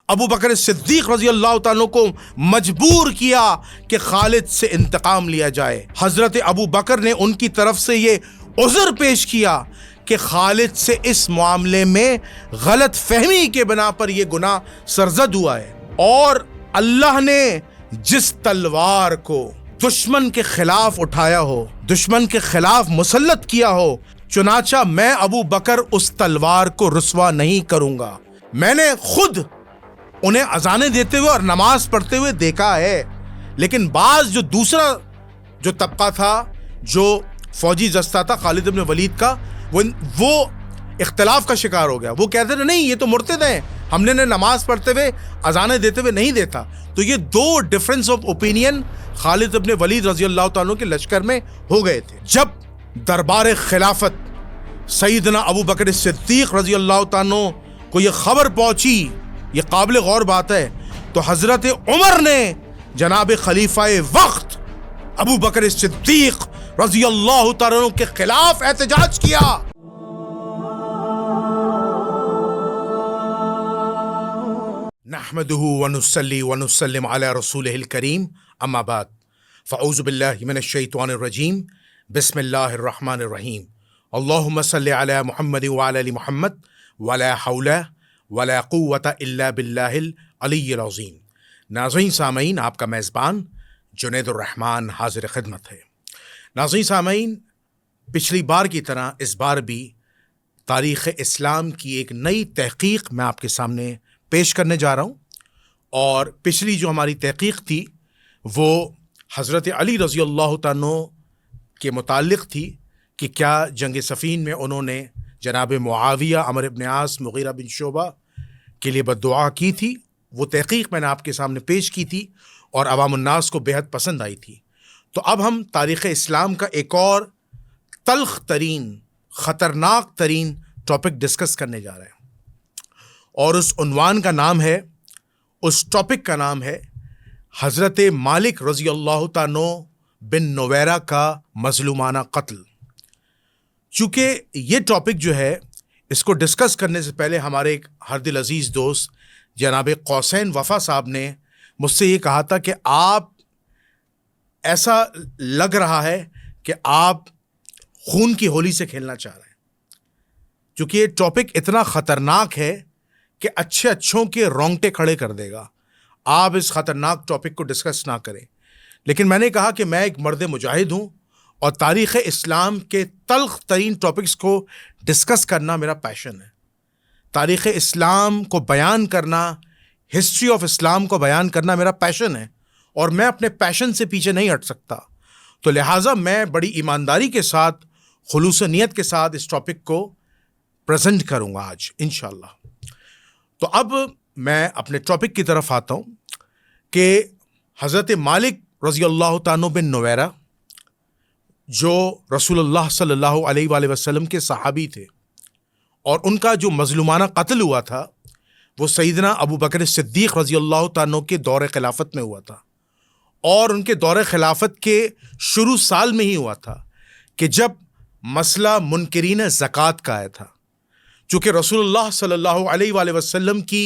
ابو بکر صدیق رضی اللہ تعالیٰ کو مجبور کیا کہ خالد سے انتقام لیا جائے۔ حضرت ابو بکر نے ان کی طرف سے یہ عذر پیش کیا کہ خالد سے اس معاملے میں غلط فہمی کے بنا پر یہ گناہ سرزد ہوا ہے، اور اللہ نے جس تلوار کو دشمن کے خلاف اٹھایا ہو، دشمن کے خلاف مسلط کیا ہو، چنانچہ میں ابو بکر اس تلوار کو رسوا نہیں کروں گا۔ میں نے خود انہیں اذانیں دیتے ہوئے اور نماز پڑھتے ہوئے دیکھا ہے، لیکن بعض جو دوسرا جو طبقہ تھا، جو فوجی دستہ تھا خالد بن ولید کا، وہ اختلاف کا شکار ہو گیا۔ وہ کہتے تھے نہیں، یہ تو مرتد ہیں، ہم نے نماز پڑھتے ہوئے اذانیں دیتے ہوئے نہیں دیکھا۔ تو یہ دو ڈفرنس آف اوپینین خالد بن ولید رضی اللہ تعالیٰ کے لشکر میں ہو گئے تھے۔ جب دربار خلافت سیدنا ابو بکر صدیق رضی اللہ تعالیٰ کو یہ خبر پہنچی، یہ قابل غور بات ہے، تو حضرت عمر نے جناب خلیفہ وقت ابو بکر صدیق رضی اللہ تعالیٰ کے خلاف احتجاج کیا۔ نحمدہ ونصلی ونسلم علی رسولہ الکریم، اما بعد، فاعوذ باللہ من الشیطان الرجیم، بسم اللہ الرحمن الرحیم، اللہم صلی علی محمد وعلی آل محمد، ولا حول ولا قوة الا باللہ العلی العظیم۔ ناظرین سامعین، آپ کا میزبان جنید الرحمن حاضر خدمت ہے۔ ناظرین سامعین، پچھلی بار کی طرح اس بار بھی تاریخ اسلام کی ایک نئی تحقیق میں آپ کے سامنے پیش کرنے جا رہا ہوں، اور پچھلی جو ہماری تحقیق تھی وہ حضرت علی رضی اللہ تعالیٰ کے متعلق تھی کہ کیا جنگ صفین میں انہوں نے جناب معاویہ، عمرو بن عاص، مغیرہ بن شعبہ کے لیے بددعا کی تھی۔ وہ تحقیق میں نے آپ کے سامنے پیش کی تھی اور عوام الناس کو بہت پسند آئی تھی۔ تو اب ہم تاریخ اسلام کا ایک اور تلخ ترین، خطرناک ترین ٹاپک ڈسکس کرنے جا رہے ہیں، اور اس عنوان کا نام ہے، اس ٹاپک کا نام ہے حضرت مالک رضی اللہ تعالیٰ بن نویرہ کا مظلومانہ قتل۔ چونکہ یہ ٹاپک جو ہے، اس کو ڈسکس کرنے سے پہلے ہمارے ایک ہر دل عزیز دوست جناب قوسین وفا صاحب نے مجھ سے یہ کہا تھا کہ آپ، ایسا لگ رہا ہے کہ آپ خون کی ہولی سے کھیلنا چاہ رہے ہیں، چونکہ یہ ٹاپک اتنا خطرناک ہے کہ اچھے اچھوں کے رونگٹے کھڑے کر دے گا۔ آپ اس خطرناک ٹاپک کو ڈسکس نہ کریں، لیکن میں نے کہا کہ میں ایک مرد مجاہد ہوں، اور تاریخ اسلام کے تلخ ترین ٹاپکس کو ڈسکس کرنا میرا پیشن ہے۔ تاریخ اسلام کو بیان کرنا، ہسٹری آف اسلام کو بیان کرنا میرا پیشن ہے، اور میں اپنے پیشن سے پیچھے نہیں ہٹ سکتا۔ تو لہٰذا میں بڑی ایمانداری کے ساتھ، خلوص نیت کے ساتھ اس ٹاپک کو پریزنٹ کروں گا آج انشاءاللہ۔ تو اب میں اپنے ٹاپک کی طرف آتا ہوں کہ حضرت مالک رضی اللہ تعالیٰ بن نویرہ، جو رسول اللہ صلی اللہ علیہ وآلہ وسلم کے صحابی تھے، اور ان کا جو مظلومانہ قتل ہوا تھا وہ سیدنا ابو بکر صدیق رضی اللہ تعالیٰ کے دور خلافت میں ہوا تھا، اور ان کے دور خلافت کے شروع سال میں ہی ہوا تھا کہ جب مسئلہ منکرین زکوٰۃ کا آیا تھا۔ چونکہ رسول اللہ صلی اللہ علیہ وآلہ وسلم کی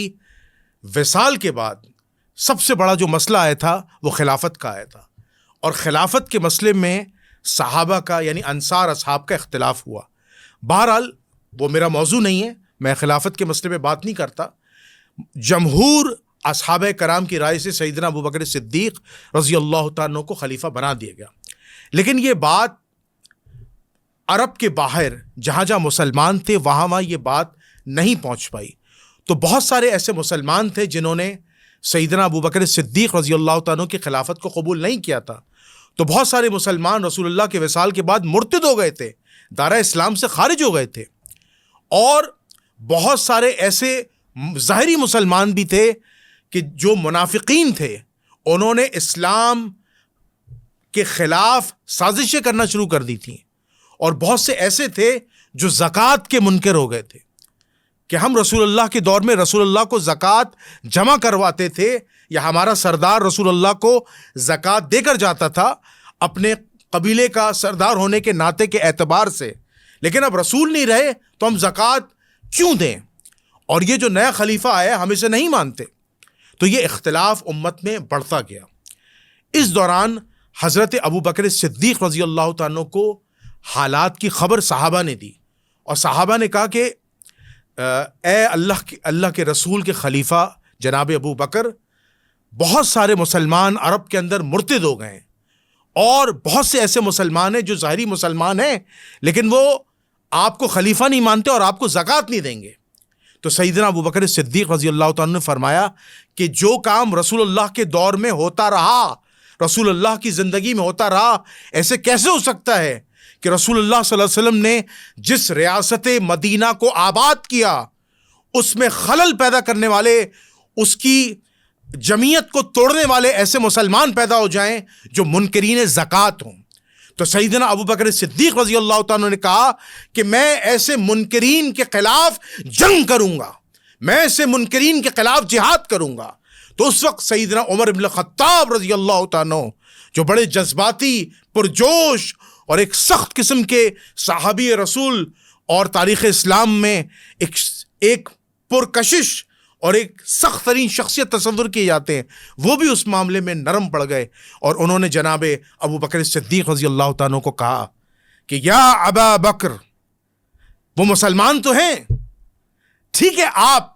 وصال کے بعد سب سے بڑا جو مسئلہ آیا تھا وہ خلافت کا آیا تھا، اور خلافت کے مسئلے میں صحابہ کا، یعنی انصار اصحاب کا اختلاف ہوا۔ بہرحال وہ میرا موضوع نہیں ہے، میں خلافت کے مسئلے پہ بات نہیں کرتا۔ جمہور اصحاب کرام کی رائے سے سیدنا ابو بکر صدیق رضی اللہ تعالیٰ کو خلیفہ بنا دیا گیا، لیکن یہ بات عرب کے باہر جہاں جہاں مسلمان تھے وہاں یہ بات نہیں پہنچ پائی۔ تو بہت سارے ایسے مسلمان تھے جنہوں نے سیدنا ابو بکر صدیق رضی اللہ تعالیٰ کی خلافت کو قبول نہیں کیا تھا۔ تو بہت سارے مسلمان رسول اللہ کے وصال کے بعد مرتد ہو گئے تھے، دائرہ اسلام سے خارج ہو گئے تھے، اور بہت سارے ایسے ظاہری مسلمان بھی تھے کہ جو منافقین تھے، انہوں نے اسلام کے خلاف سازشیں کرنا شروع کر دی تھیں، اور بہت سے ایسے تھے جو زکوٰۃ کے منکر ہو گئے تھے کہ ہم رسول اللہ کے دور میں رسول اللہ کو زکوٰۃ جمع کرواتے تھے، یا ہمارا سردار رسول اللہ کو زکوٰۃ دے کر جاتا تھا اپنے قبیلے کا سردار ہونے کے ناطے کے اعتبار سے، لیکن اب رسول نہیں رہے تو ہم زکوٰۃ کیوں دیں؟ اور یہ جو نیا خلیفہ آیا ہم اسے نہیں مانتے، تو یہ اختلاف امت میں بڑھتا گیا۔ اس دوران حضرت ابو بکر صدیق رضی اللہ تعالیٰ کو حالات کی خبر صحابہ نے دی، اور صحابہ نے کہا کہ اے اللہ کے رسول کے خلیفہ جناب ابو بکر، بہت سارے مسلمان عرب کے اندر مرتد ہو گئے ہیں، اور بہت سے ایسے مسلمان ہیں جو ظاہری مسلمان ہیں لیکن وہ آپ کو خلیفہ نہیں مانتے اور آپ کو زکوٰۃ نہیں دیں گے۔ تو سیدنا ابو بکر صدیق رضی اللہ تعالیٰ نے فرمایا کہ جو کام رسول اللہ کے دور میں ہوتا رہا، رسول اللہ کی زندگی میں ہوتا رہا، ایسے کیسے ہو سکتا ہے کہ رسول اللہ صلی اللہ علیہ وسلم نے جس ریاست مدینہ کو آباد کیا اس میں خلل پیدا کرنے والے، اس کی جمعیت کو توڑنے والے ایسے مسلمان پیدا ہو جائیں جو منکرین زکوٰۃ ہوں۔ تو سیدنا ابو بکر صدیق رضی اللہ تعالیٰ نے کہا کہ میں ایسے منکرین کے خلاف جنگ کروں گا، میں ایسے منکرین کے خلاف جہاد کروں گا۔ تو اس وقت سیدنا عمر بن الخطاب رضی اللہ تعالیٰ، جو بڑے جذباتی، پرجوش اور ایک سخت قسم کے صحابی رسول اور تاریخ اسلام میں ایک پرکشش اور ایک سخت ترین شخصیت تصور کیے جاتے ہیں، وہ بھی اس معاملے میں نرم پڑ گئے، اور انہوں نے جناب ابو بکر صدیق رضی اللہ تعالیٰ کو کہا کہ یا ابا بکر، وہ مسلمان تو ہیں، ٹھیک ہے آپ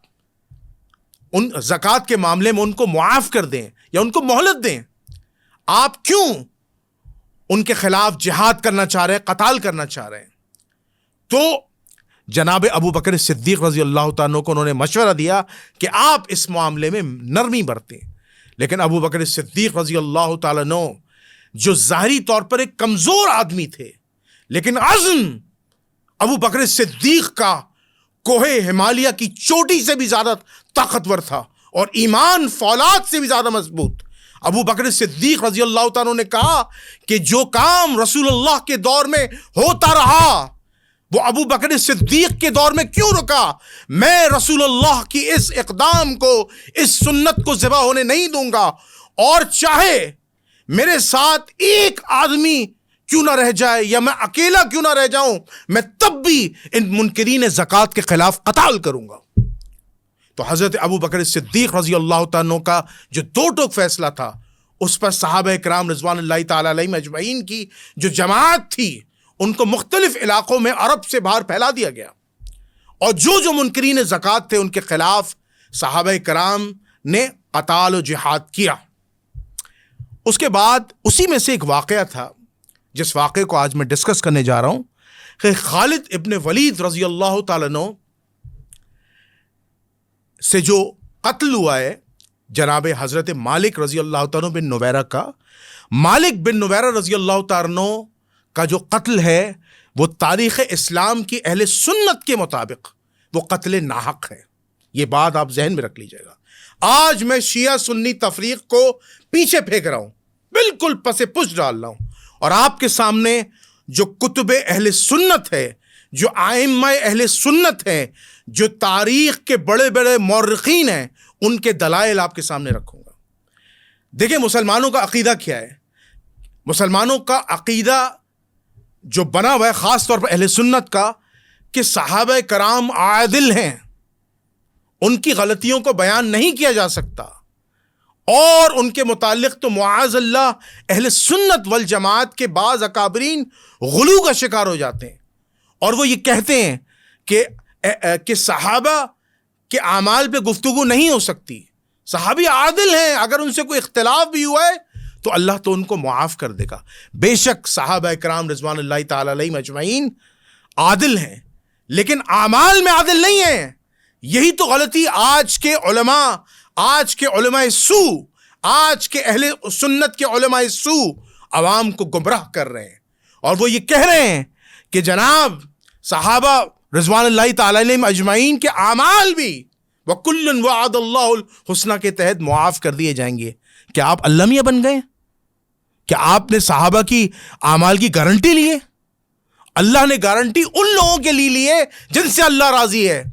ان زکوٰۃ کے معاملے میں ان کو معاف کر دیں یا ان کو مہلت دیں، آپ کیوں ان کے خلاف جہاد کرنا چاہ رہے ہیں، قتال کرنا چاہ رہے ہیں؟ تو جناب ابو بکر صدیق رضی اللہ تعالیٰ کو انہوں نے مشورہ دیا کہ آپ اس معاملے میں نرمی برتیں، لیکن ابو بکر صدیق رضی اللہ تعالیٰ جو ظاہری طور پر ایک کمزور آدمی تھے، لیکن عزم ابو بکر صدیق کا کوہ ہمالیہ کی چوٹی سے بھی زیادہ طاقتور تھا، اور ایمان فولاد سے بھی زیادہ مضبوط۔ ابو بکر صدیق رضی اللہ تعالیٰ نے کہا کہ جو کام رسول اللہ کے دور میں ہوتا رہا وہ ابو بکر صدیق کے دور میں کیوں رکا؟ میں رسول اللہ کی اس اقدام کو، اس سنت کو ذبح ہونے نہیں دوں گا، اور چاہے میرے ساتھ ایک آدمی کیوں نہ رہ جائے یا میں اکیلا کیوں نہ رہ جاؤں، میں تب بھی ان منکرین زکوٰۃ کے خلاف قتال کروں گا۔ تو حضرت ابو بکر صدیق رضی اللہ تعالیٰ کا جو دو ٹوک فیصلہ تھا، اس پر صحابہ کرام رضوان اللہ تعالیٰ علیہم اجمعین کی جو جماعت تھی، ان کو مختلف علاقوں میں عرب سے باہر پھیلا دیا گیا، اور جو منکرین زکوٰۃ تھے ان کے خلاف صحابہ کرام نے قتال و جہاد کیا۔ اس کے بعد اسی میں سے ایک واقعہ تھا جس واقعے کو آج میں ڈسکس کرنے جا رہا ہوں، کہ خالد ابن ولید رضی اللہ تعالیٰ عنہ سے جو قتل ہوا ہے جناب حضرت مالک رضی اللہ تعالیٰ بن نویرہ کا، مالک بن نویرہ رضی اللہ تعالیٰ کا جو قتل ہے وہ تاریخ اسلام کی اہل سنت کے مطابق وہ قتل ناحق ہے۔ یہ بات آپ ذہن میں رکھ لیجئے گا۔ آج میں شیعہ سنی تفریق کو پیچھے پھینک رہا ہوں، بالکل پس پش ڈال رہا ہوں، اور آپ کے سامنے جو کتب اہل سنت ہے، جو ائمہ اہل سنت ہیں، جو تاریخ کے بڑے بڑے مورخین ہیں، ان کے دلائل آپ کے سامنے رکھوں گا۔ دیکھیں مسلمانوں کا عقیدہ کیا ہے۔ مسلمانوں کا عقیدہ جو بنا ہوا ہے خاص طور پر اہل سنت کا، کہ صحابہ کرام عادل ہیں، ان کی غلطیوں کو بیان نہیں کیا جا سکتا، اور ان کے متعلق تو معاذ اللہ اہل سنت والجماعت کے بعض اکابرین غلو کا شکار ہو جاتے ہیں، اور وہ یہ کہتے ہیں کہ صحابہ کے اعمال پہ گفتگو نہیں ہو سکتی، صحابی عادل ہیں، اگر ان سے کوئی اختلاف بھی ہوا ہے تو اللہ تو ان کو معاف کر دے گا۔ بے شک صحابہ کرام رضوان اللہ تعالی علیہم اجمعین عادل ہیں، لیکن اعمال میں عادل نہیں ہیں۔ یہی تو غلطی آج کے علماء سو، آج کے اہل سنت کے علماء سو عوام کو گمراہ کر رہے ہیں، اور وہ یہ کہہ رہے ہیں کہ جناب صحابہ رضوان اللہ تعالی علیہم اجمعین کے اعمال بھی وَكُلٌّ وَعَدَ اللَّهُ الْحُسْنَى کے تحت معاف کر دیے جائیں گے۔ کیا آپ اللہ میاں بن گئے؟ کیا آپ نے صحابہ کی اعمال کی گارنٹی لی ہے؟ اللہ نے گارنٹی ان لوگوں کے لیے لی ہے جن سے اللہ راضی ہے۔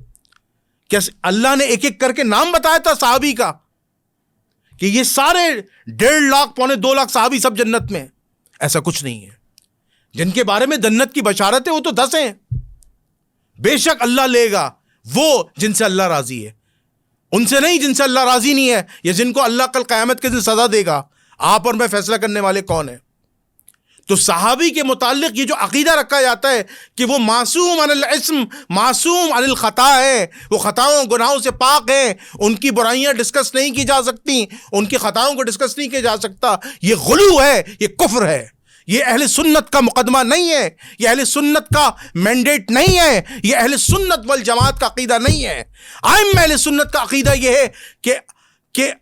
کیا اللہ نے ایک ایک کر کے نام بتایا تھا صحابی کا کہ یہ سارے 1.5 لاکھ 2.25 لاکھ صحابی سب جنت میں؟ ایسا کچھ نہیں ہے۔ جن کے بارے میں جنت کی بشارت ہے وہ تو 10 ہیں۔ بے شک اللہ لے گا وہ جن سے اللہ راضی ہے۔ ان سے نہیں جن سے اللہ راضی نہیں ہے، یا جن کو اللہ کل قیامت کے دن سزا دے گا۔ آپ اور میں فیصلہ کرنے والے کون ہیں؟ تو صحابی کے متعلق یہ جو عقیدہ رکھا جاتا ہے کہ وہ معصوم عن الاسم، معصوم عن الخطا ہے، وہ خطاؤں گناہوں سے پاک ہیں، ان کی برائیاں ڈسکس نہیں کی جا سکتی، ان کی خطاؤں کو ڈسکس نہیں کیا جا سکتا، یہ غلو ہے، یہ کفر ہے، یہ اہل سنت کا مقدمہ نہیں ہے، یہ اہل سنت کا مینڈیٹ نہیں ہے، یہ اہل سنت والجماعت کا عقیدہ نہیں ہے۔ ائمہ اہل سنت کا عقیدہ یہ ہے کہ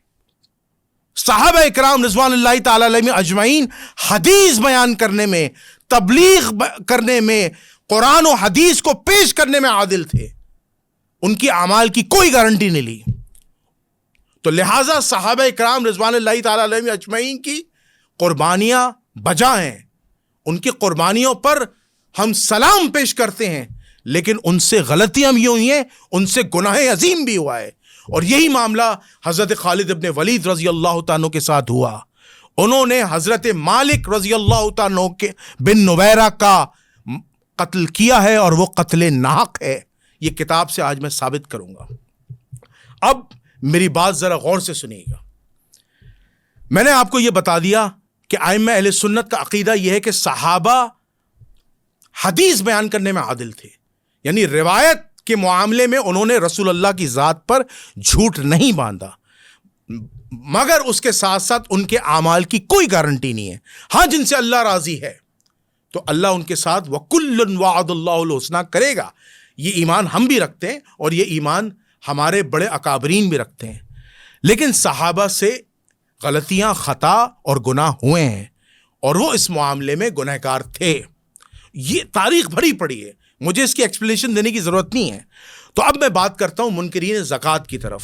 صحابہ اکرام رضوان اللہ تعالی علیہم اجمعین حدیث بیان کرنے میں، تبلیغ کرنے میں، قرآن و حدیث کو پیش کرنے میں عادل تھے، ان کی اعمال کی کوئی گارنٹی نہیں لی۔ تو لہٰذا صحابہ اکرام رضوان اللہ تعالی علیہم اجمعین کی قربانیاں بجا ہیں، ان کی قربانیوں پر ہم سلام پیش کرتے ہیں، لیکن ان سے غلطیاں بھی ہوئی ہیں، ان سے گناہ عظیم بھی ہوا ہے۔ اور یہی معاملہ حضرت خالد ابن ولید رضی اللہ تعالیٰ کے ساتھ ہوا۔ انہوں نے حضرت مالک رضی اللہ تعالیٰ بن نویرہ کا قتل کیا ہے، اور وہ قتل ناحق ہے۔ یہ کتاب سے آج میں ثابت کروں گا۔ اب میری بات ذرا غور سے سنیے گا۔ میں نے آپ کو یہ بتا دیا کہ ائمہ اہل سنت کا عقیدہ یہ ہے کہ صحابہ حدیث بیان کرنے میں عادل تھے، یعنی روایت کے معاملے میں انہوں نے رسول اللہ کی ذات پر جھوٹ نہیں باندھا، مگر اس کے ساتھ ساتھ ان کے اعمال کی کوئی گارنٹی نہیں ہے۔ ہاں، جن سے اللہ راضی ہے تو اللہ ان کے ساتھ وَكُلٌّ وَعَدَ اللَّهُ الْحُسْنَى کرے گا۔ یہ ایمان ہم بھی رکھتے ہیں، اور یہ ایمان ہمارے بڑے اکابرین بھی رکھتے ہیں، لیکن صحابہ سے غلطیاں، خطا اور گناہ ہوئے ہیں، اور وہ اس معاملے میں گنہگار تھے۔ یہ تاریخ بھری پڑی ہے، مجھے اس کی ایکسپلینیشن دینے کی ضرورت نہیں ہے۔ تو اب میں بات کرتا ہوں منکرین زکوٰۃ کی طرف۔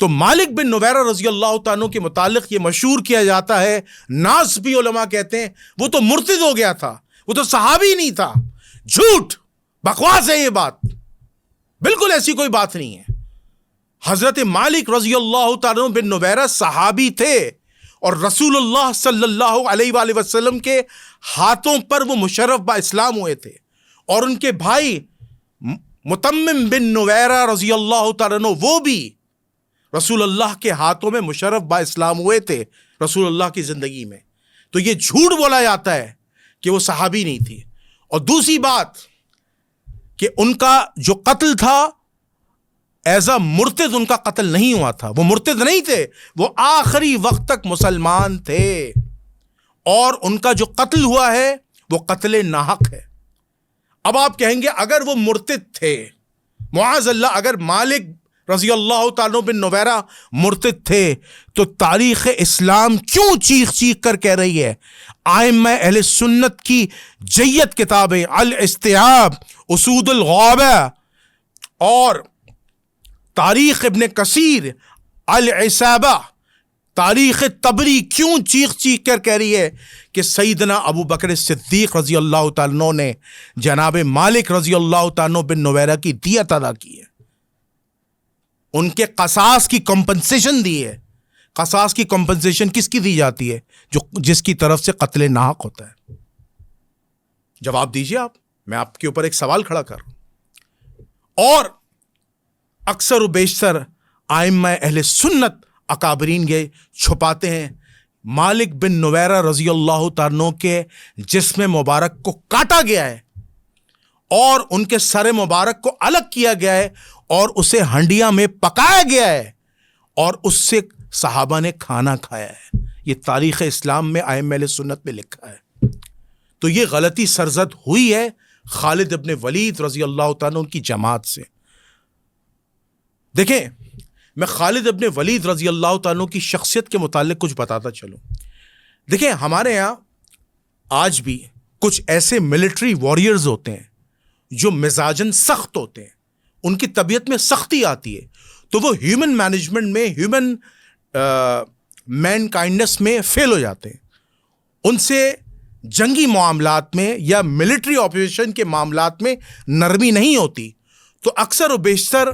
تو مالک بن نویرہ رضی اللہ تعالیٰ کے متعلق یہ مشہور کیا جاتا ہے، ناسبی علماء کہتے ہیں وہ تو مرتد ہو گیا تھا، وہ تو صحابی نہیں تھا۔ جھوٹ، بکواس ہے یہ بات، بالکل ایسی کوئی بات نہیں ہے۔ حضرت مالک رضی اللہ تعالیٰ بن نویرہ صحابی تھے، اور رسول اللہ صلی اللہ علیہ وآلہ وسلم کے ہاتھوں پر وہ مشرف با اسلام ہوئے تھے، اور ان کے بھائی متمم بن نویرہ رضی اللہ تعالیٰ عنہ وہ بھی رسول اللہ کے ہاتھوں میں مشرف با اسلام ہوئے تھے رسول اللہ کی زندگی میں۔ تو یہ جھوٹ بولا جاتا ہے کہ وہ صحابی نہیں تھی۔ اور دوسری بات کہ ان کا جو قتل تھا ایز اے مرتد، ان کا قتل نہیں ہوا تھا، وہ مرتد نہیں تھے، وہ آخری وقت تک مسلمان تھے، اور ان کا جو قتل ہوا ہے وہ قتل ناحق ہے۔ اب آپ کہیں گے اگر وہ مرتد تھے، معاذ اللہ، اگر مالک رضی اللہ تعالیٰ بن نویرہ مرتد تھے، تو تاریخ اسلام کیوں چیخ چیخ کر کہہ رہی ہے؟ ائمہ اہل سنت کی جیت کتابیں الاستیعاب، اسود الغابہ، اور تاریخ ابن کثیر، العصابہ، تاریخ طبری کیوں چیخ چیخ کر کہہ رہی ہے کہ سیدنا ابو بکر صدیق رضی اللہ تعالیٰ نے جناب مالک رضی اللہ تعالیٰ بن نویرہ کی دیت ادا کی ہے، ان کے قصاص کی کمپنسیشن دی ہے۔ قصاص کی کمپنسیشن کس کی دی جاتی ہے؟ جس کی طرف سے قتل ناحق ہوتا ہے۔ جواب دیجیے آپ، میں آپ کے اوپر ایک سوال کھڑا کر رہا ہوں۔ اور اکثر و بیشتر ائمہ اہل سنت اکابرین یہ چھپاتے ہیں، مالک بن نویرہ رضی اللہ تعالیٰ کے جسم مبارک کو کاٹا گیا ہے، اور ان کے سر مبارک کو الگ کیا گیا ہے، اور اسے ہنڈیا میں پکایا گیا ہے، اور اس سے صحابہ نے کھانا کھایا ہے۔ یہ تاریخ اسلام میں ائمہ اہل سنت میں لکھا ہے۔ تو یہ غلطی سرزد ہوئی ہے خالد ابن ولید رضی اللہ تعالیٰ کی جماعت سے۔ دیکھیں، میں خالد ابن ولید رضی اللہ تعالیٰ کی شخصیت کے متعلق کچھ بتاتا چلوں۔ دیکھیں، ہمارے ہاں آج بھی کچھ ایسے ملٹری وارئرز ہوتے ہیں جو مزاجن سخت ہوتے ہیں، ان کی طبیعت میں سختی آتی ہے، تو وہ ہیومن مینجمنٹ میں، ہیومن مین کائنڈنس میں فیل ہو جاتے ہیں۔ ان سے جنگی معاملات میں یا ملٹری آپریشن کے معاملات میں نرمی نہیں ہوتی، تو اکثر و بیشتر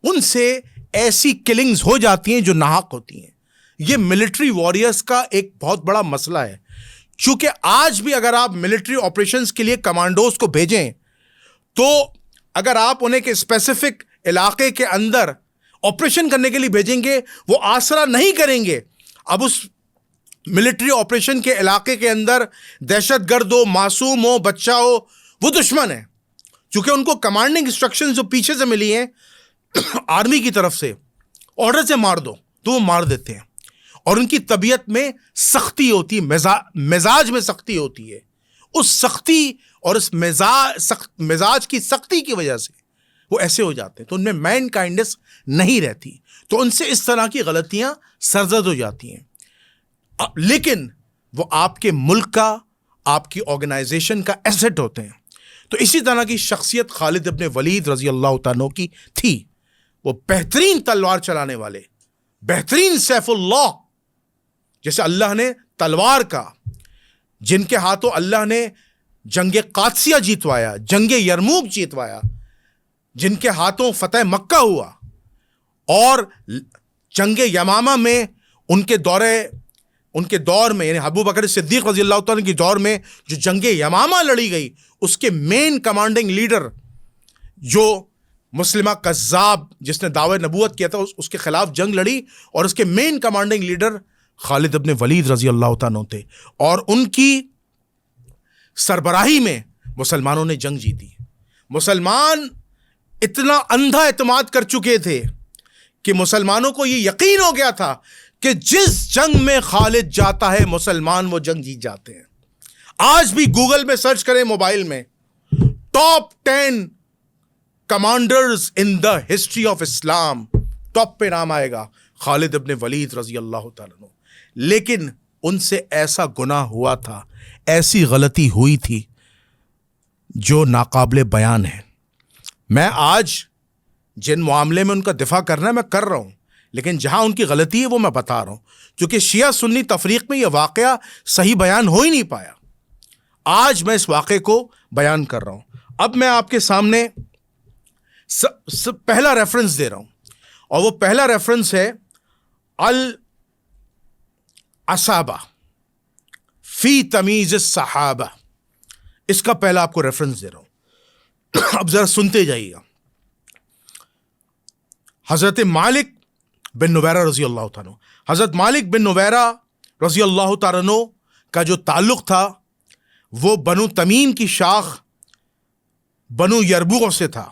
ان سے ایسی کلنگز ہو جاتی ہیں جو ناحق ہوتی ہیں۔ یہ ملٹری واریئرز کا ایک بہت بڑا مسئلہ ہے، چونکہ آج بھی اگر آپ ملٹری آپریشنز کے لیے کمانڈوز کو بھیجیں، تو اگر آپ انہیں کے اسپیسیفک علاقے کے اندر آپریشن کرنے کے لیے بھیجیں گے وہ آسرا نہیں کریں گے. اب اس ملٹری آپریشن کے علاقے کے اندر دہشت گرد ہو, معصوم ہو, بچہ ہو, وہ دشمن ہے. چونکہ ان کو کمانڈنگ انسٹرکشن جو پیچھے سے ملی ہیں آرمی کی طرف سے, آرڈر سے مار دو, تو وہ مار دیتے ہیں. اور ان کی طبیعت میں سختی ہوتی ہے, مزاج میں سختی ہوتی ہے. اس سختی اور اس مزاج کی سختی کی وجہ سے وہ ایسے ہو جاتے ہیں. تو ان میں مین کائنڈنس نہیں رہتی, تو ان سے اس طرح کی غلطیاں سرزد ہو جاتی ہیں. لیکن وہ آپ کے ملک کا, آپ کی آرگنائزیشن کا ایسٹ ہوتے ہیں. تو اسی طرح کی شخصیت خالد ابن ولید رضی اللہ تعالیٰ کی تھی. وہ بہترین تلوار چلانے والے, بہترین سیف اللہ, جیسے اللہ نے تلوار کا, جن کے ہاتھوں اللہ نے جنگ قادسیہ جیتوایا, جنگ یرموک جیتوایا, جن کے ہاتھوں فتح مکہ ہوا, اور جنگ یمامہ میں ان کے دور میں یعنی ابو بکر صدیق رضی اللہ تعالیٰ کے دور میں جو جنگ یمامہ لڑی گئی, اس کے مین کمانڈنگ لیڈر جو مسلمہ کذاب جس نے دعوی نبوت کیا تھا, اس کے خلاف جنگ لڑی, اور اس کے مین کمانڈنگ لیڈر خالد ابن ولید رضی اللہ تعالیٰ تھے. اور ان کی سربراہی میں مسلمانوں نے جنگ جیتی. مسلمان اتنا اندھا اعتماد کر چکے تھے کہ مسلمانوں کو یہ یقین ہو گیا تھا کہ جس جنگ میں خالد جاتا ہے مسلمان وہ جنگ جیت جاتے ہیں. آج بھی گوگل میں سرچ کریں, موبائل میں, top 10 commanders in the history of Islam, top پہ نام آئے گا خالد ابن ولید رضی اللہ تعالیٰ عنہ. لیکن ان سے ایسا گناہ ہوا تھا, ایسی غلطی ہوئی تھی جو ناقابل بیان ہے. میں آج جن معاملے میں ان کا دفاع کرنا ہے میں کر رہا ہوں, لیکن جہاں ان کی غلطی ہے وہ میں بتا رہا ہوں, کیونکہ شیعہ سنی تفریق میں یہ واقعہ صحیح بیان ہو ہی نہیں پایا. آج میں اس واقعے کو بیان کر رہا ہوں. اب میں آپ کے سامنے پہلا ریفرنس دے رہا ہوں, اور وہ پہلا ریفرنس ہے العصابہ فی تمیز الصحابہ. اس کا پہلا آپ کو ریفرنس دے رہا ہوں. اب ذرا سنتے جائیے گا. حضرت مالک بن نویرہ رضی اللہ تعالیٰ, حضرت مالک بن نویرہ رضی اللہ تعالیٰ کا جو تعلق تھا وہ بنو تمیم کی شاخ بنو یربوع سے تھا,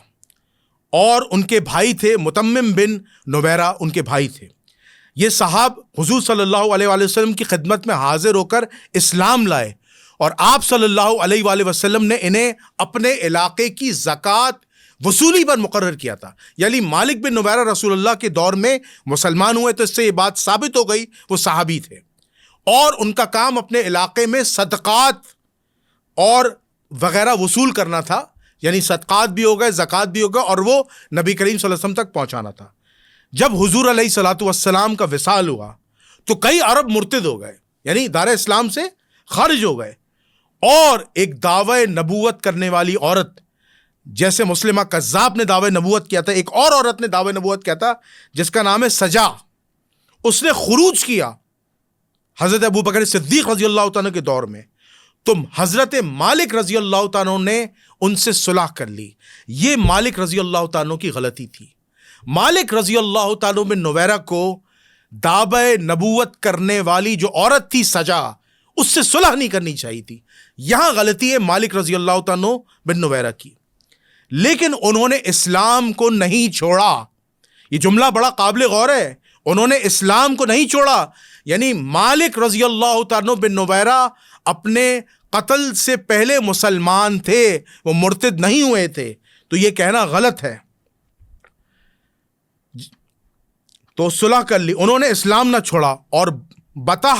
اور ان کے بھائی تھے متمم بن نویرہ, ان کے بھائی تھے. یہ صاحب حضور صلی اللہ علیہ وآلہ وسلم کی خدمت میں حاضر ہو کر اسلام لائے, اور آپ صلی اللہ علیہ وآلہ وسلم نے انہیں اپنے علاقے کی زکوٰۃ وصولی پر مقرر کیا تھا. یعنی مالک بن نویرہ رسول اللہ کے دور میں مسلمان ہوئے, تو اس سے یہ بات ثابت ہو گئی وہ صحابی تھے, اور ان کا کام اپنے علاقے میں صدقات اور وغیرہ وصول کرنا تھا. یعنی صدقات بھی ہو گئے, زکوٰۃ بھی ہو گئے, اور وہ نبی کریم صلی اللہ علیہ وسلم تک پہنچانا تھا. جب حضور علیہ الصلوۃ والسلام کا وصال ہوا تو کئی عرب مرتد ہو گئے, یعنی دار اسلام سے خارج ہو گئے, اور ایک دعوی نبوت کرنے والی عورت جیسے مسلمہ کذاب نے دعوی نبوت کیا تھا, ایک اور عورت نے دعوی نبوت کیا تھا جس کا نام ہے سجا, اس نے خروج کیا حضرت ابو بکر صدیق رضی اللہ تعالیٰ کے دور میں. تو حضرت مالک رضی اللہ تعالیٰ نے ان سے صلح کر لی. یہ مالک رضی اللہ تعالیٰ کی غلطی تھی. مالک رضی اللہ تعالیٰ بن نویرہ کو دعوی نبوت کرنے والی جو عورت تھی سجا, اس سے صلح نہیں کرنی چاہیے تھی. یہاں غلطی ہے مالک رضی اللہ تعالیٰ بن نویرہ کی. لیکن انہوں نے اسلام کو نہیں چھوڑا. یہ جملہ بڑا قابل غور ہے, انہوں نے اسلام کو نہیں چھوڑا. یعنی مالک رضی اللہ تعالیٰ بن نویرہ اپنے قتل سے پہلے مسلمان تھے, وہ مرتد نہیں ہوئے تھے. تو یہ کہنا غلط ہے. تو صلح کر لی, انہوں نے اسلام نہ چھوڑا, اور بطح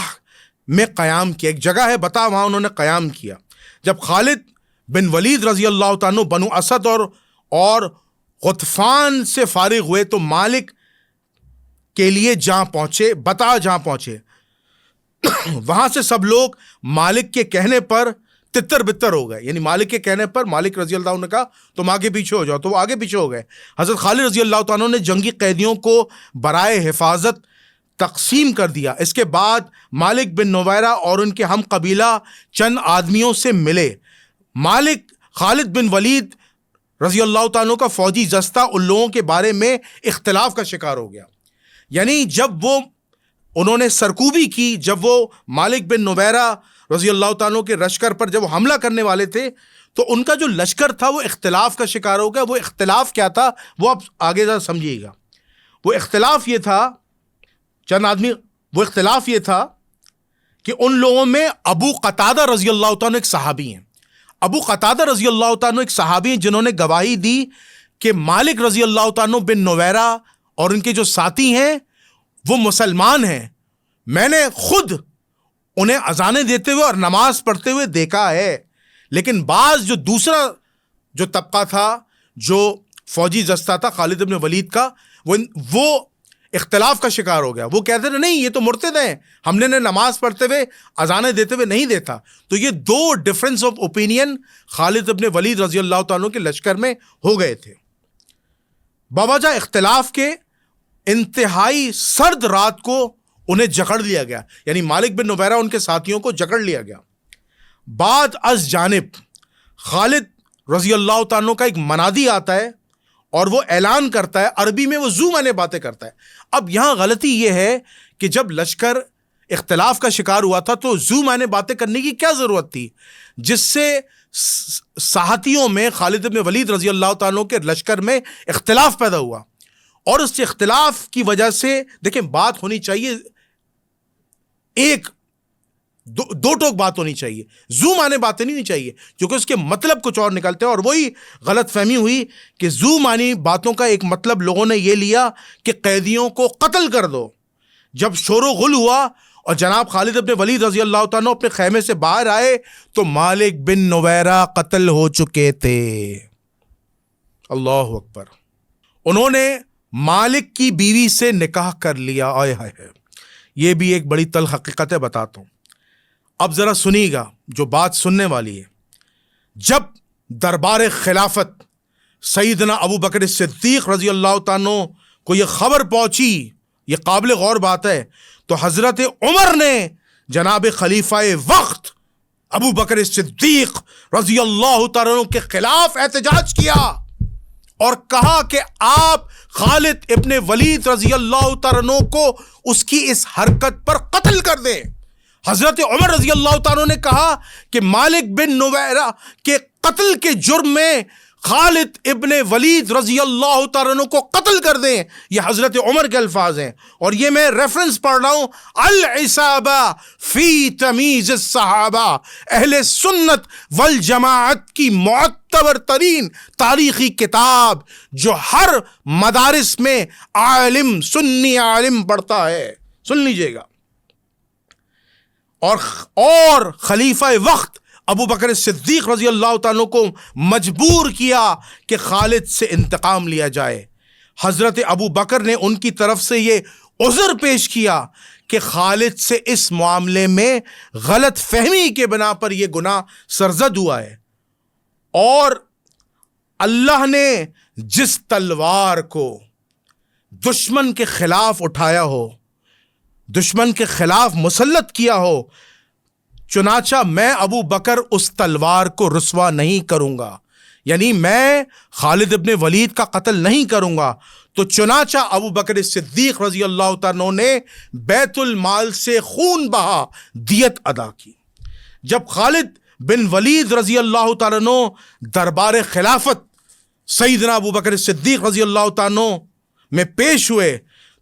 میں قیام کیا. ایک جگہ ہے بطح, وہاں انہوں نے قیام کیا. جب خالد بن ولید رضی اللہ تعالیٰ بنو اسد اور غطفان سے فارغ ہوئے تو مالک کے لیے جہاں پہنچے, بطح جہاں پہنچے, وہاں سے سب لوگ مالک کے کہنے پر تتر بتر ہو گئے. یعنی مالک کے کہنے پر مالک رضی اللہ عنہ نے کہا تم آگے پیچھے ہو جاؤ, تو وہ آگے پیچھے ہو گئے. حضرت خالد رضی اللہ تعالیٰ نے جنگی قیدیوں کو برائے حفاظت تقسیم کر دیا. اس کے بعد مالک بن نویرہ اور ان کے ہم قبیلہ چند آدمیوں سے ملے. مالک خالد بن ولید رضی اللہ تعالیٰ کا فوجی دستہ ان لوگوں کے بارے میں اختلاف کا شکار ہو گیا. یعنی جب انہوں نے سرکوبی کی، جب وہ مالک بن نویرہ رضی اللہ تعالیٰ کے لشکر پر جب وہ حملہ کرنے والے تھے تو ان کا جو لشکر تھا وہ اختلاف کا شکار ہو گیا. وہ اختلاف کیا تھا وہ آپ آگے ذرا سمجھیے گا. وہ اختلاف یہ تھا، وہ اختلاف یہ تھا کہ ان لوگوں میں ابو قتادہ رضی اللہ تعالیٰ ایک صحابی ہیں. ابو قتادہ رضی اللہ تعالیٰ ایک صحابی ہیں جنہوں نے گواہی دی کہ مالک رضی اللہ تعالیٰ بن نویرہ اور ان کے جو ساتھی ہیں وہ مسلمان ہیں. میں نے خود انہیں اذانیں دیتے ہوئے اور نماز پڑھتے ہوئے دیکھا ہے. لیکن بعض جو دوسرا جو طبقہ تھا، جو فوجی دستہ تھا خالد بن ولید کا، وہ اختلاف کا شکار ہو گیا. وہ کہتے تھے نہیں، یہ تو مرتد ہیں، ہم نے نماز پڑھتے ہوئے اذانیں دیتے ہوئے نہیں دیکھا. تو یہ دو ڈفرنس آف اوپینین خالد بن ولید رضی اللہ تعالیٰ کے لشکر میں ہو گئے تھے. بوجہ اختلاف کے انتہائی سرد رات کو انہیں جکڑ لیا گیا، یعنی مالک بن نویرہ ان کے ساتھیوں کو جکڑ لیا گیا. بعد از جانب خالد رضی اللہ تعالیٰ کا ایک منادی آتا ہے اور وہ اعلان کرتا ہے، عربی میں وہ زو معنی باتیں کرتا ہے. اب یہاں غلطی یہ ہے کہ جب لشکر اختلاف کا شکار ہوا تھا تو زو معنی باتیں کرنے کی کیا ضرورت تھی، جس سے ساتھیوں میں خالد بن ولید رضی اللہ تعالیٰ کے لشکر میں اختلاف پیدا ہوا. اور اس اختلاف کی وجہ سے دیکھیں بات ہونی چاہیے، ایک دو ٹوک بات ہونی چاہیے، زو معنی باتیں نہیں چاہیے، کیونکہ اس کے مطلب کچھ اور نکلتے ہیں. اور وہی غلط فہمی ہوئی کہ زو معنی باتوں کا ایک مطلب لوگوں نے یہ لیا کہ قیدیوں کو قتل کر دو. جب شور و غل ہوا اور جناب خالد بن ولید رضی اللہ تعالیٰ اپنے خیمے سے باہر آئے تو مالک بن نویرہ قتل ہو چکے تھے. اللہ اکبر. انہوں نے مالک کی بیوی سے نکاح کر لیا. آئے ہائے، یہ بھی ایک بڑی تلخ حقیقت ہے، بتاتا ہوں. اب ذرا سنیے گا جو بات سننے والی ہے. جب دربار خلافت سیدنا ابو بکر صدیق رضی اللہ تعالیٰ کو یہ خبر پہنچی، یہ قابل غور بات ہے، تو حضرت عمر نے جناب خلیفہ وقت ابو بکر صدیق رضی اللہ تعالیٰ کے خلاف احتجاج کیا اور کہا کہ آپ خالد ابن ولید رضی اللہ تعالیٰ کو اس کی اس حرکت پر قتل کر دیں. حضرت عمر رضی اللہ تعالیٰ نے کہا کہ مالک بن نویرہ کے قتل کے جرم میں خالد ابن ولید رضی اللہ تعالیٰ کو قتل کر دیں. یہ حضرت عمر کے الفاظ ہیں اور یہ میں ریفرنس پڑھ رہا ہوں، العصابہ فی تمیز الصحابہ، اہل سنت والجماعت کی معتبر ترین تاریخی کتاب جو ہر مدارس میں عالم سنی عالم پڑھتا ہے. سن لیجئے گا. اور خلیفہ وقت ابو بکر صدیق رضی اللہ تعالیٰ کو مجبور کیا کہ خالد سے انتقام لیا جائے. حضرت ابو بکر نے ان کی طرف سے یہ عذر پیش کیا کہ خالد سے اس معاملے میں غلط فہمی کے بنا پر یہ گناہ سرزد ہوا ہے، اور اللہ نے جس تلوار کو دشمن کے خلاف اٹھایا ہو، دشمن کے خلاف مسلط کیا ہو، چنانچہ میں ابو بکر اس تلوار کو رسوا نہیں کروں گا. یعنی میں خالد ابن ولید کا قتل نہیں کروں گا. تو چنانچہ ابو بکر صدیق رضی اللہ تعالیٰ نے بیت المال سے خون بہا دیت ادا کی. جب خالد بن ولید رضی اللہ تعالیٰ دربار خلافت سیدنا ابو بکر صدیق رضی اللہ تعالیٰ میں پیش ہوئے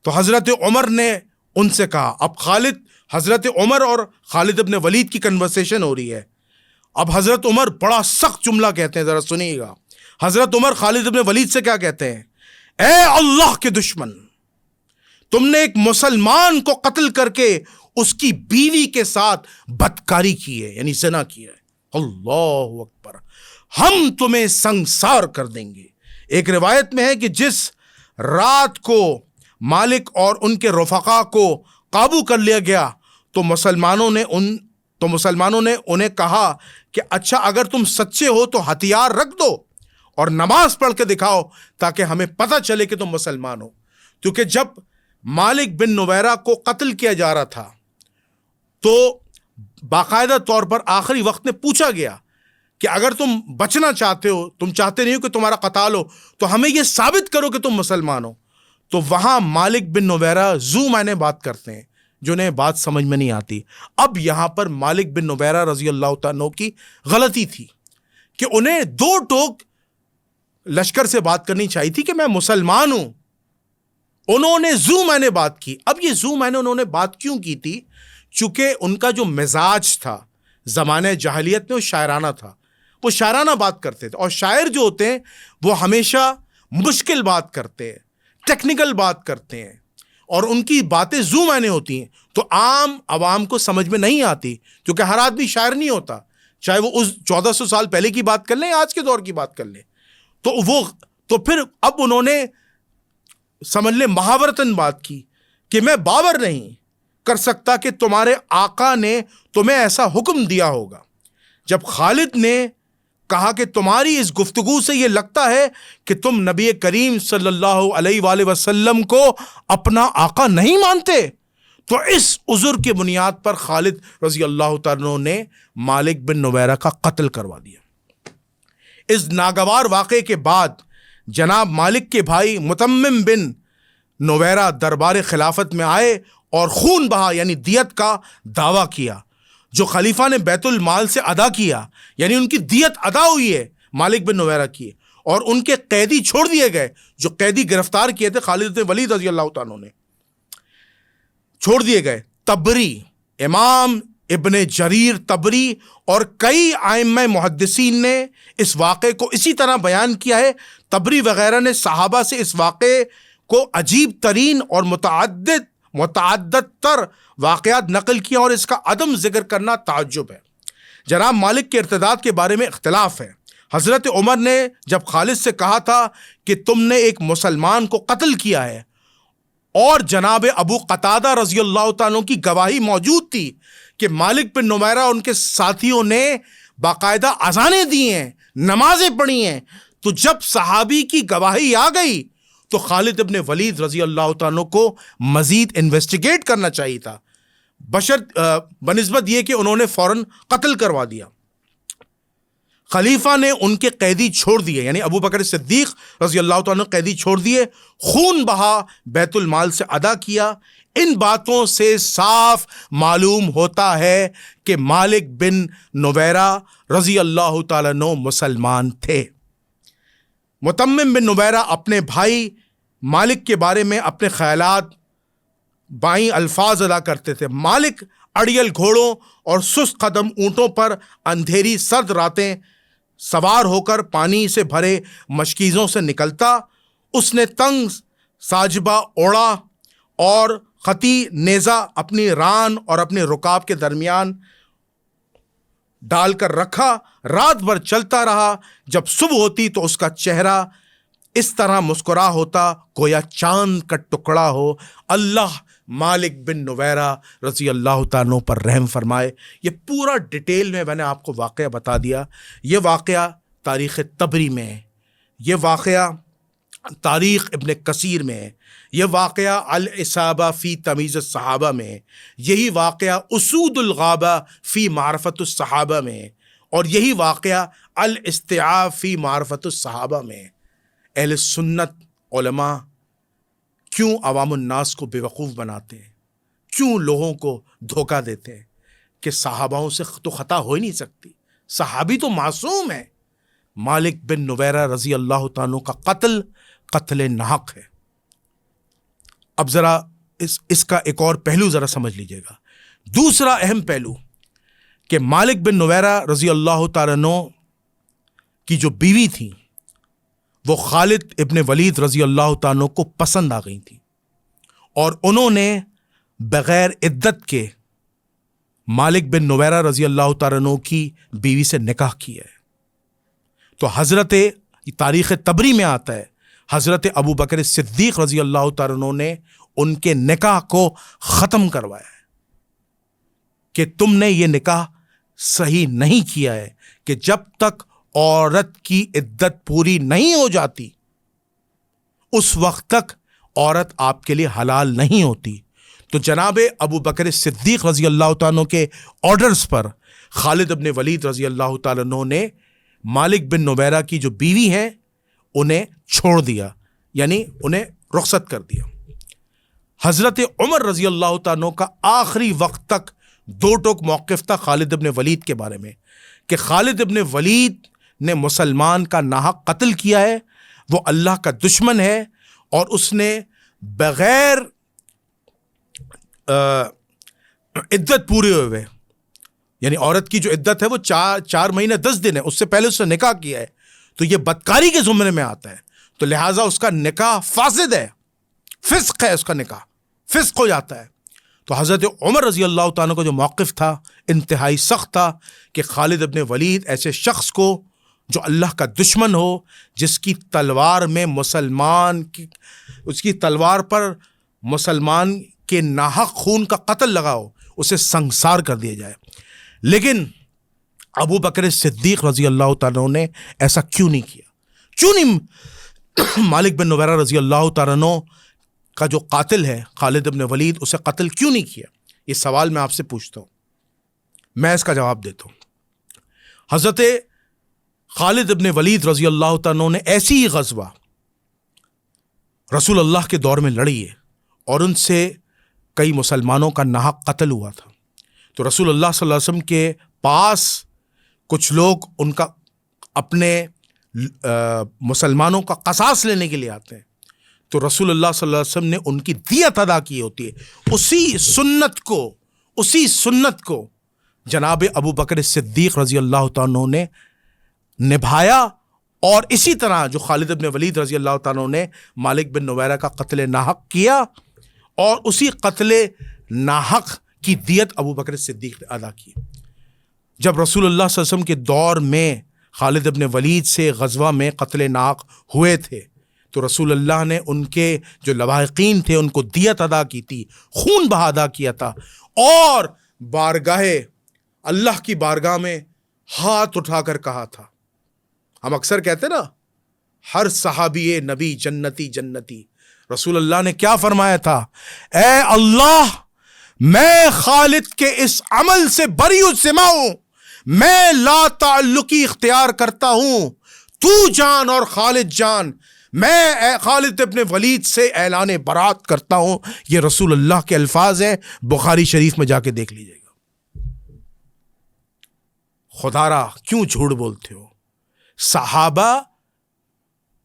تو حضرت عمر نے ان سے کہا، اب حضرت عمر اور خالد ابن ولید کی کنورسیشن ہو رہی ہے. اب حضرت عمر بڑا سخت جملہ کہتے ہیں، ذرا سنیے گا. حضرت عمر خالد ابن ولید سے کیا کہتے ہیں؟ اے اللہ کے دشمن، تم نے ایک مسلمان کو قتل کر کے اس کی بیوی کے ساتھ بدکاری کی ہے، یعنی زنا کیا ہے. اللہ اکبر. ہم تمہیں سنگسار کر دیں گے. ایک روایت میں ہے کہ جس رات کو مالک اور ان کے رفقا کو قابو کر لیا گیا تو مسلمانوں نے انہیں کہا کہ اچھا اگر تم سچے ہو تو ہتھیار رکھ دو اور نماز پڑھ کے دکھاؤ تاکہ ہمیں پتہ چلے کہ تم مسلمان ہو. کیونکہ جب مالک بن نویرہ کو قتل کیا جا رہا تھا تو باقاعدہ طور پر آخری وقت میں پوچھا گیا کہ اگر تم بچنا چاہتے ہو، تم چاہتے نہیں ہو کہ تمہارا قتال ہو، تو ہمیں یہ ثابت کرو کہ تم مسلمان ہو. تو وہاں مالک بن نویرہ زو معنی بات کرتے ہیں جو انہیں بات سمجھ میں نہیں آتی. اب یہاں پر مالک بن نویرہ رضی اللہ تعالیٰ عنہ کی غلطی تھی کہ انہیں دو ٹوک لشکر سے بات کرنی چاہیے تھی کہ میں مسلمان ہوں. انہوں نے زو معنی بات کی. اب یہ زو معنی انہوں نے بات کیوں کی تھی؟ چونکہ ان کا جو مزاج تھا زمانہ جاہلیت میں وہ شاعرانہ تھا، وہ شاعرانہ بات کرتے تھے. اور شاعر جو ہوتے ہیں وہ ہمیشہ مشکل بات کرتے ہیں، ٹیکنیکل بات کرتے ہیں، اور ان کی باتیں زو معنی ہوتی ہیں تو عام عوام کو سمجھ میں نہیں آتی، کیونکہ ہر آدمی شاعر نہیں ہوتا، چاہے وہ اس 1400 سال پہلے کی بات کر لیں آج کے دور کی بات کر لیں. تو پھر اب انہوں نے سمجھ لیں محاورتاً بات کی کہ میں باور نہیں کر سکتا کہ تمہارے آقا نے تمہیں ایسا حکم دیا ہوگا. جب خالد نے کہا کہ تمہاری اس گفتگو سے یہ لگتا ہے کہ تم نبی کریم صلی اللہ علیہ وآلہ وسلم کو اپنا آقا نہیں مانتے، تو اس عذر کی بنیاد پر خالد رضی اللہ تعالیٰ نے مالک بن نویرہ کا قتل کروا دیا. اس ناگوار واقعے کے بعد جناب مالک کے بھائی متمم بن نویرہ دربار خلافت میں آئے اور خون بہا یعنی دیت کا دعویٰ کیا جو خلیفہ نے بیت المال سے ادا کیا، یعنی ان کی دیت ادا ہوئی ہے مالک بن نویرہ کی، اور ان کے قیدی چھوڑ دیے گئے جو قیدی گرفتار کیے تھے خالد بن ولید رضی اللہ تعالیٰ نے چھوڑ دیے گئے. تبری، امام ابن جریر تبری اور کئی ائمہ محدثین نے اس واقعے کو اسی طرح بیان کیا ہے. تبری وغیرہ نے صحابہ سے اس واقعے کو عجیب ترین اور متعدد تر واقعات نقل کیا، اور اس کا عدم ذکر کرنا تعجب ہے. جناب مالک کے ارتداد کے بارے میں اختلاف ہے. حضرت عمر نے جب خالد سے کہا تھا کہ تم نے ایک مسلمان کو قتل کیا ہے، اور جناب ابو قتادہ رضی اللہ تعالیٰ کی گواہی موجود تھی کہ مالک بن نویرہ اور ان کے ساتھیوں نے باقاعدہ اذانیں دی ہیں، نمازیں پڑھی ہیں، تو جب صحابی کی گواہی آ گئی تو خالد ابن ولید رضی اللہ تعالیٰ کو مزید انویسٹیگیٹ کرنا چاہیے تھا، بنسبت یہ کہ انہوں نے فوراً قتل کروا دیا. خلیفہ نے ان کے قیدی چھوڑ دیے، یعنی ابو بکر صدیق رضی اللہ تعالیٰ نے قیدی چھوڑ دیے، خون بہا بیت المال سے ادا کیا. ان باتوں سے صاف معلوم ہوتا ہے کہ مالک بن نویرہ رضی اللہ تعالیٰ عنہ مسلمان تھے. متمم بن نویرہ اپنے بھائی مالک کے بارے میں اپنے خیالات بائیں الفاظ ادا کرتے تھے. مالک اڑیل گھوڑوں اور سست قدم اونٹوں پر اندھیری سرد راتیں سوار ہو کر پانی سے بھرے مشکیزوں سے نکلتا. اس نے تنگ ساجبہ اوڑا اور خطی نیزہ اپنی ران اور اپنے رکاب کے درمیان ڈال کر رکھا. رات بھر چلتا رہا. جب صبح ہوتی تو اس کا چہرہ اس طرح مسکرا ہوتا گویا چاند کا ٹکڑا ہو. اللہ مالک بن نویرہ رضی اللہ تعالیٰ پر رحم فرمائے. یہ پورا ڈیٹیل میں نے آپ کو واقعہ بتا دیا. یہ واقعہ تاریخ تبری میں ہے، یہ واقعہ تاریخ ابن کثیر میں ہے، یہ واقعہ الاصابہ فی تمیز الصحابہ میں ہے، یہی واقعہ اسود الغابہ فی معرفت الصحابہ میں ہے، اور یہی واقعہ الاستیعاب فی معرفت الصحابہ میں ہے. اہل سنت علماء کیوں عوام الناس کو بیوقوف بناتے ہیں، کیوں لوگوں کو دھوکہ دیتے ہیں کہ صحاباؤں سے تو خطا ہو ہی نہیں سکتی، صحابی تو معصوم ہے. مالک بن نویرہ رضی اللہ تعالیٰ کا قتل ناحق ہے. اب ذرا اس کا ایک اور پہلو ذرا سمجھ لیجئے گا. دوسرا اہم پہلو کہ مالک بن نویرہ رضی اللہ تعالیٰ عنہ کی جو بیوی تھی وہ خالد ابن ولید رضی اللہ تعالیٰ کو پسند آ گئی تھی، اور انہوں نے بغیر عدت کے مالک بن نویرہ رضی اللہ تعالیٰ عنہ کی بیوی سے نکاح کیا ہے. تو حضرت تاریخ تبری میں آتا ہے حضرت ابو بکر صدیق رضی اللہ تعالیٰ عنہ نے ان کے نکاح کو ختم کروایا ہے کہ تم نے یہ نکاح صحیح نہیں کیا ہے، کہ جب تک عورت کی عدت پوری نہیں ہو جاتی اس وقت تک عورت آپ کے لیے حلال نہیں ہوتی. تو جناب ابو بکر صدیق رضی اللہ تعالیٰ عنہ کے آرڈرز پر خالد ابن ولید رضی اللہ تعالیٰ عنہ نے مالک بن نویرہ کی جو بیوی ہیں انہیں چھوڑ دیا، یعنی انہیں رخصت کر دیا۔ حضرت عمر رضی اللہ تعالیٰ عنہ کا آخری وقت تک دو ٹوک موقف تھا خالد ابن ولید کے بارے میں کہ خالد ابن ولید نے مسلمان کا ناحق قتل کیا ہے، وہ اللہ کا دشمن ہے، اور اس نے بغیر عدت پورے ہوئے، یعنی عورت کی جو عدت ہے وہ 4 مہینے 10 دن ہے، اس سے پہلے اس نے نکاح کیا ہے، تو یہ بدکاری کے زمرے میں آتا ہے، تو لہٰذا اس کا نکاح فاسد ہے، فسق ہے، اس کا نکاح فسق ہو جاتا ہے۔ تو حضرت عمر رضی اللہ تعالیٰ کا جو موقف تھا انتہائی سخت تھا کہ خالد ابن ولید ایسے شخص کو جو اللہ کا دشمن ہو، جس کی تلوار میں اس کی تلوار پر مسلمان کے ناحق خون کا قتل لگا ہو، اسے سنگسار کر دیا جائے۔ لیکن ابو بکر صدیق رضی اللہ تعالیٰ نے ایسا کیوں نہیں کیا؟ کیوں نہیں مالک بن نویرہ رضی اللہ تعالیٰ کا جو قاتل ہے خالد ابن ولید، اسے قتل کیوں نہیں کیا؟ یہ سوال میں آپ سے پوچھتا ہوں، میں اس کا جواب دیتا ہوں۔ حضرت خالد ابن ولید رضی اللہ تعالیٰ نے ایسی ہی غزوہ رسول اللہ کے دور میں لڑی ہے، اور ان سے کئی مسلمانوں کا ناحق قتل ہوا تھا۔ تو رسول اللہ صلی اللہ علیہ وسلم کے پاس کچھ لوگ ان کا اپنے مسلمانوں کا قصاص لینے کے لیے آتے ہیں، تو رسول اللہ صلی اللہ علیہ وسلم نے ان کی دیت ادا کی ہوتی ہے۔ اسی سنت کو جناب ابو بکر صدیق رضی اللہ تعالیٰ نے نبھایا، اور اسی طرح جو خالد ابن ولید رضی اللہ تعالیٰ نے مالک بن نویرہ کا قتل ناحق کیا، اور اسی قتل ناحق کی دیت ابو بکر صدیق نے ادا کی۔ جب رسول اللہ صلی اللہ علیہ وسلم کے دور میں خالد ابن ولید سے غزوہ میں قتل ناحق ہوئے تھے، تو رسول اللہ نے ان کے جو لواحقین تھے ان کو دیت ادا کی تھی، خون بہا ادا کیا تھا، اور اللہ کی بارگاہ میں ہاتھ اٹھا کر کہا تھا، ہم اکثر کہتے نا ہر صحابی نبی جنتی جنتی، رسول اللہ نے کیا فرمایا تھا؟ اے اللہ، میں خالد کے اس عمل سے بری الذمہ ہوں، میں لا تعلقی اختیار کرتا ہوں، تو جان اور خالد جان، میں خالد ابن ولید سے اعلان برات کرتا ہوں۔ یہ رسول اللہ کے الفاظ ہیں، بخاری شریف میں جا کے دیکھ لیجئے گا۔ خدارا کیوں جھوٹ بولتے ہو؟ صحابہ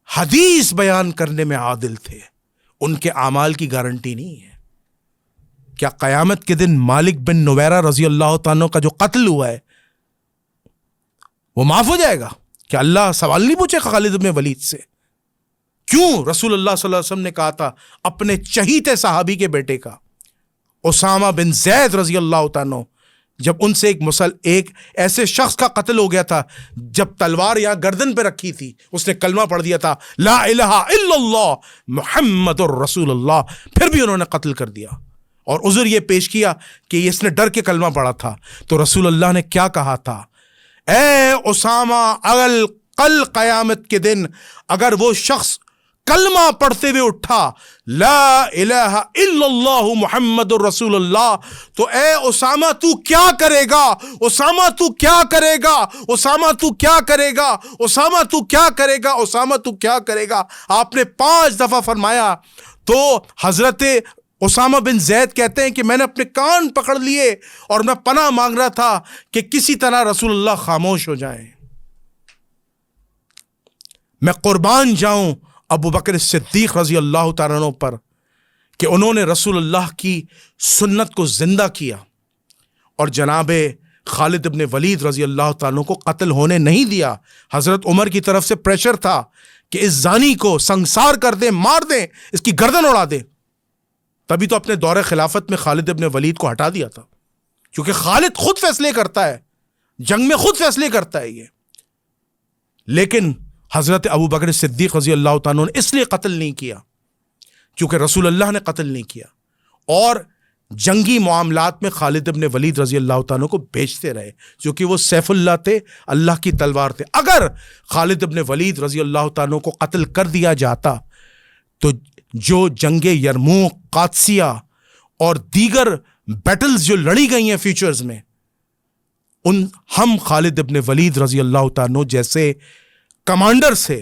حدیث بیان کرنے میں عادل تھے، ان کے اعمال کی گارنٹی نہیں ہے۔ کیا قیامت کے دن مالک بن نویرہ رضی اللہ تعالیٰ کا جو قتل ہوا ہے وہ معاف ہو جائے گا؟ کیا اللہ سوال نہیں پوچھے خالد بن ولید سے؟ کیوں رسول اللہ صلی اللہ علیہ وسلم نے کہا تھا اپنے چہیتے صحابی کے بیٹے کا، اسامہ بن زید رضی اللہ تعالیٰ، جب ان سے ایک ایسے شخص کا قتل ہو گیا تھا، جب تلوار یہاں گردن پہ رکھی تھی اس نے کلمہ پڑھ دیا تھا، لا الہ الا اللہ محمد الرسول اللہ، پھر بھی انہوں نے قتل کر دیا، اور عذر یہ پیش کیا کہ اس نے ڈر کے کلمہ پڑھا تھا۔ تو رسول اللہ نے کیا کہا تھا؟ اے اسامہ، کل قیامت کے دن اگر وہ شخص کلمہ پڑھتے ہوئے اٹھا لا الہ الا اللہ محمد الرسول اللہ، تو اے اسامہ تو کیا کرے گا؟ اسامہ تو کیا کرے گا؟ اسامہ تو کیا کرے گا؟ اسامہ تو کیا کرے گا؟ اسامہ تو کیا کرے گا؟ آپ نے 5 دفعہ فرمایا۔ تو حضرت اسامہ بن زید کہتے ہیں کہ میں نے اپنے کان پکڑ لیے اور میں پناہ مانگ رہا تھا کہ کسی طرح رسول اللہ خاموش ہو جائیں، میں قربان جاؤں ابو بکر صدیق رضی اللہ تعالیٰ عنہ پر کہ انہوں نے رسول اللہ کی سنت کو زندہ کیا، اور جناب خالد ابن ولید رضی اللہ تعالیٰ عنہ کو قتل ہونے نہیں دیا۔ حضرت عمر کی طرف سے پریشر تھا کہ اس زانی کو سنگسار کر دیں، مار دیں، اس کی گردن اڑا دیں، تبھی تو اپنے دور خلافت میں خالد ابن ولید کو ہٹا دیا تھا، کیونکہ خالد خود فیصلے کرتا ہے، جنگ میں خود فیصلے کرتا ہے یہ۔ لیکن حضرت ابو بکر صدیق رضی اللہ تعالیٰ نے اس لیے قتل نہیں کیا کیونکہ رسول اللہ نے قتل نہیں کیا، اور جنگی معاملات میں خالد ابن ولید رضی اللہ تعالیٰ کو بھیجتے رہے، کیونکہ وہ سیف اللہ تھے، اللہ کی تلوار تھے۔ اگر خالد ابن ولید رضی اللہ تعالیٰ کو قتل کر دیا جاتا تو جو جنگ یرموک، قادسیہ اور دیگر بیٹلز جو لڑی گئی ہیں فیوچرز میں، ہم خالد ابن ولید رضی اللہ تعالیٰ جیسے کمانڈر سے،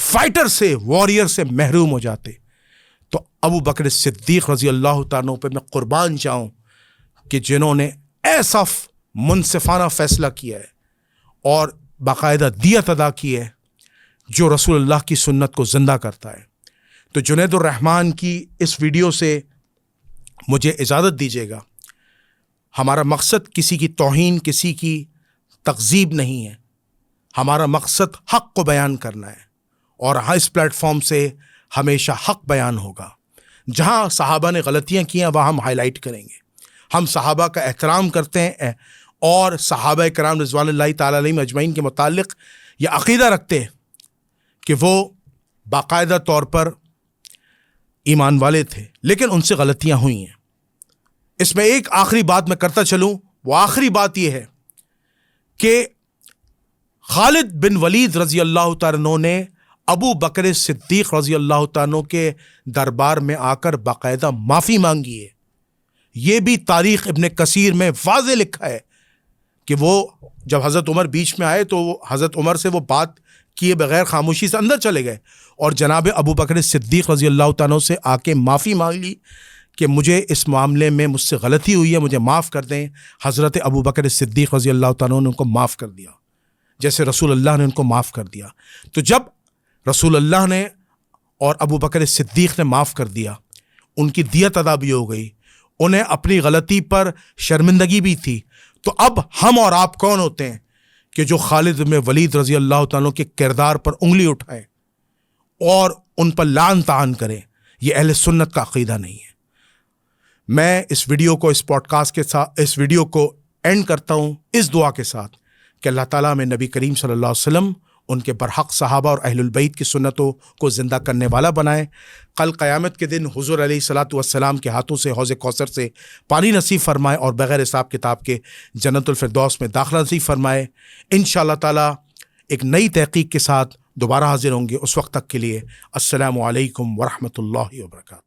فائٹر سے، واریر سے محروم ہو جاتے، تو ابو بکر صدیق رضی اللہ تعالیٰ پہ میں قربان جاؤں کہ جنہوں نے ایسا منصفانہ فیصلہ کیا ہے اور باقاعدہ دیت ادا کی ہے جو رسول اللہ کی سنت کو زندہ کرتا ہے۔ تو جنید الرحمن کی اس ویڈیو سے مجھے اجازت دیجیے گا۔ ہمارا مقصد کسی کی توہین، کسی کی تکذیب نہیں ہے، ہمارا مقصد حق کو بیان کرنا ہے، اور اس پلیٹ فارم سے ہمیشہ حق بیان ہوگا۔ جہاں صحابہ نے غلطیاں کی ہیں وہاں ہم ہائی لائٹ کریں گے۔ ہم صحابہ کا احترام کرتے ہیں اور صحابہ کرام رضوان اللہ تعالیٰ علیہم اجمعین کے متعلق یہ عقیدہ رکھتے ہیں کہ وہ باقاعدہ طور پر ایمان والے تھے، لیکن ان سے غلطیاں ہوئی ہیں۔ اس میں ایک آخری بات میں کرتا چلوں، وہ آخری بات یہ ہے کہ خالد بن ولید رضی اللہ تعالیٰ عنہ نے ابو بکر صدیق رضی اللہ تعالیٰ کے دربار میں آ کر باقاعدہ معافی مانگی ہے۔ یہ بھی تاریخ ابن کثیر میں واضح لکھا ہے کہ وہ جب حضرت عمر بیچ میں آئے تو حضرت عمر سے وہ بات کیے بغیر خاموشی سے اندر چلے گئے اور جناب ابو بکر صدیق رضی اللہ تعالیٰ سے آ کے معافی مانگ لی کہ مجھے اس معاملے میں مجھ سے غلطی ہوئی ہے، مجھے معاف کر دیں۔ حضرت ابو بکر صدیق رضی اللہ تعالیٰ نے ان کو معاف کر دیا، جیسے رسول اللہ نے ان کو معاف کر دیا۔ تو جب رسول اللہ نے اور ابو بکر صدیق نے معاف کر دیا، ان کی دیت ادا بھی ہو گئی، انہیں اپنی غلطی پر شرمندگی بھی تھی، تو اب ہم اور آپ کون ہوتے ہیں کہ جو خالد بن ولید رضی اللہ تعالیٰ کے کردار پر انگلی اٹھائیں اور ان پر لعن طعن کریں؟ یہ اہل سنت کا عقیدہ نہیں ہے۔ میں اس ویڈیو کو، اس پوڈ کاسٹ کے ساتھ، اس ویڈیو کو اینڈ کرتا ہوں اس دعا کے ساتھ کہ اللہ تعالیٰ میں نبی کریم صلی اللہ علیہ وسلم، ان کے برحق صحابہ اور اہل البیت کی سنتوں کو زندہ کرنے والا بنائے۔ کل قیامت کے دن حضور علیہ الصلاۃ والسلام کے ہاتھوں سے حوض کوثر سے پانی نصیب فرمائے اور بغیر حساب کتاب کے جنت الفردوس میں داخلہ نصیب فرمائے۔ انشاءاللہ تعالیٰ ایک نئی تحقیق کے ساتھ دوبارہ حاضر ہوں گے۔ اس وقت تک کے لیے السلام علیکم ورحمۃ اللہ وبرکاتہ۔